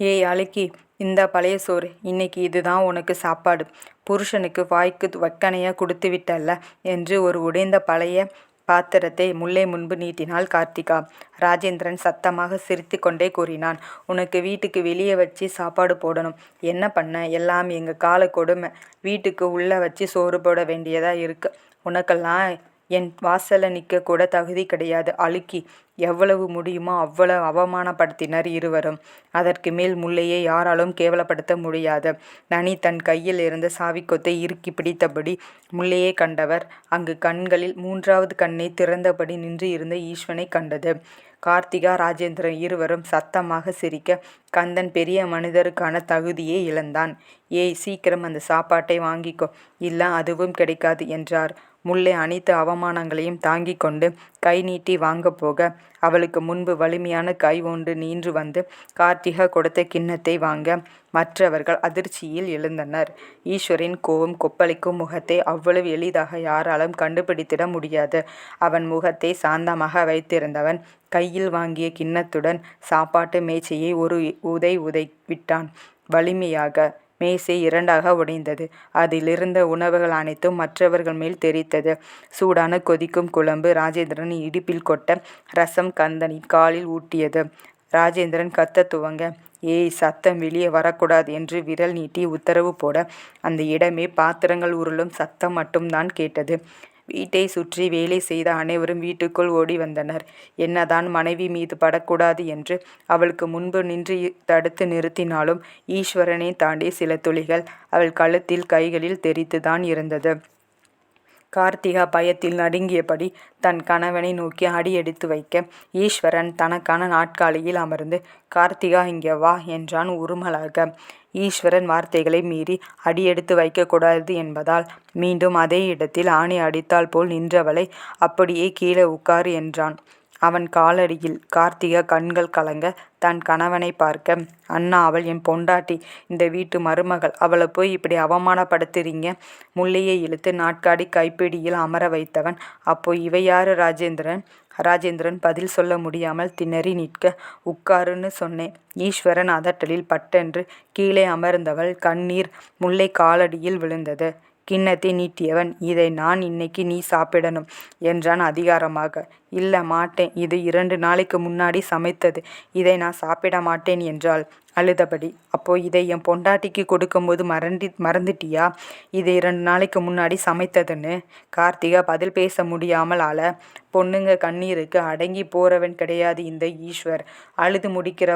ஏய் அழுக்கி, இந்தா பழைய சோறு. இன்னைக்கு இதுதான் உனக்கு சாப்பாடு. புருஷனுக்கு வாய்க்கு வக்கனையா கொடுத்து விட்டல்ல என்று ஒரு உடைந்த பழைய பாத்திரத்தை முல்லை முன்பு நீட்டினாள் கார்த்திகா. ராஜேந்திரன் சத்தமாக சிரித்து கொண்டே கூறினான், உனக்கு வீட்டுக்கு வெளியே வச்சு சாப்பாடு போடணும். என்ன பண்ண, எல்லாம் எங்கள் கால கொடுமை. வீட்டுக்கு உள்ளே வச்சு சோறு போட வேண்டியதா இருக்கு. உனக்கெல்லாம் என் வாசல்ல நிற்க கூட தகுதி கிடையாது. அழுக்கி, எவ்வளவு முடியுமோ அவ்வளவு அவமானப்படுத்தினர் இருவரும். அதற்கு மேல் முல்லையை யாராலும் கேவலப்படுத்த முடியாது. நனி தன் கையில் இருந்த சாவிக்கொத்தை இறுக்கி பிடித்தபடி முல்லையை கண்டவர் அங்கு கண்களில் மூன்றாவது கண்ணை திறந்தபடி நின்று இருந்த ஈஸ்வனை கண்டது. கார்த்திகா ராஜேந்திரன் இருவரும் சத்தமாக சிரிக்க கந்தன் பெரிய மனிதருக்கான தகுதியை இழந்தான். ஏய், சீக்கிரம் அந்த சாப்பாட்டை வாங்கிக்கோ, இல்லை அதுவும் கிடைக்காது என்றார். முல்லை அனைத்து அவமானங்களையும் தாங்கிக் கொண்டு கை நீட்டி வாங்க போக அவளுக்கு முன்பு வலிமையான கை ஒன்று நீன்று வந்து கார்த்திகா கொடுத்த கிண்ணத்தை வாங்க மற்றவர்கள் அதிர்ச்சியில் எழுந்தனர். ஈஸ்வரின் கோபம் கொப்பளிக்கும் முகத்தை அவ்வளவு எளிதாக யாராலும் கண்டுபிடித்திட முடியாது. அவன் முகத்தை சாந்தமாக வைத்திருந்தவன் கையில் வாங்கிய கிண்ணத்துடன் சாப்பாட்டு மேசையை ஒரு உதை விட்டான். வலிமையாக மேசை இரண்டாக உடைந்தது. அதிலிருந்த உணவுகள் அனைத்தும் மற்றவர்கள் மேல் தெரித்தது. சூடான கொதிக்கும் குழம்பு ராஜேந்திரன் இடுப்பில் கொட்ட ரசம் கந்தனின் காலில் ஊட்டியது. ராஜேந்திரன் கத்த துவங்க, ஏய், சத்தம் வெளியே வரக்கூடாது என்று விரல் நீட்டி உத்தரவு போட அந்த இடமே பாத்திரங்கள் உருளும் சத்தம் மட்டும்தான் கேட்டது. வீட்டை சுற்றி வேலை செய்த அனைவரும் வீட்டுக்குள் ஓடி வந்தனர். என்னதான் மனைவி மீது படக்கூடாது என்று அவளுக்கு முன்பு நின்று தடுத்து நிறுத்தினாலும் ஈஸ்வரனை தாண்டி சில துளிகள் அவள் கழுத்தில் கைகளில் தெரித்துதான் இருந்தது. கார்த்திகா பயத்தில் நடுங்கியபடி தன் கணவனை நோக்கி அடியெடுத்து வைக்க ஈஸ்வரன் தனக்கான நாட்காலியில் அமர்ந்து, கார்த்திகா இங்கே வா என்றான் உருமலாக. ஈஸ்வரன் வார்த்தைகளை மீறி அடியெடுத்து வைக்கக்கூடாது என்பதால் மீண்டும் அதே இடத்தில் ஆணி அடித்தால் போல் நின்றவளை அப்படியே கீழே உட்காரு என்றான். அவன் காலடியில் கார்த்திகா கண்கள் கலங்க தன் கணவனை பார்க்க, அண்ணா, அவள் என் பொண்டாட்டி, இந்த வீட்டு மருமகள். அவளை போய் இப்படி அவமானப்படுத்துறீங்க. முல்லையை இழுத்து நாட்காடி கைப்பிடியில் அமர வைத்தவன், அப்போ இவை யாரு ராஜேந்திரன்? ராஜேந்திரன் பதில் சொல்ல முடியாமல் திணறி நிற்க, உட்காருன்னு சொன்னேன். ஈஸ்வரன் அதட்டலில் பட்டென்று கீழே அமர்ந்தவள் கண்ணீர் முல்லை காலடியில் விழுந்தது. கிண்ணத்தை நீட்டியவன், இதை நான் இன்னைக்கு நீ சாப்பிடணும் என்றான் அதிகாரமாக. இல்லை, மாட்டேன். இது 2 நாளைக்கு முன்னாடி சமைத்தது. இதை நான் சாப்பிட மாட்டேன் என்றாள் அழுதபடி. அப்போ இதை என் பொண்டாட்டிக்கு கொடுக்கும்போது மறந்துட்டியா இது 2 நாளைக்கு முன்னாடி சமைத்ததுன்னு? கார்த்திகா பதில் பேச முடியாமல் அழ, பொண்ணுங்க கண்ணீருக்கு அடங்கி போறவன் கிடையாது இந்த ஈஸ்வர். அழுது முடிக்கிற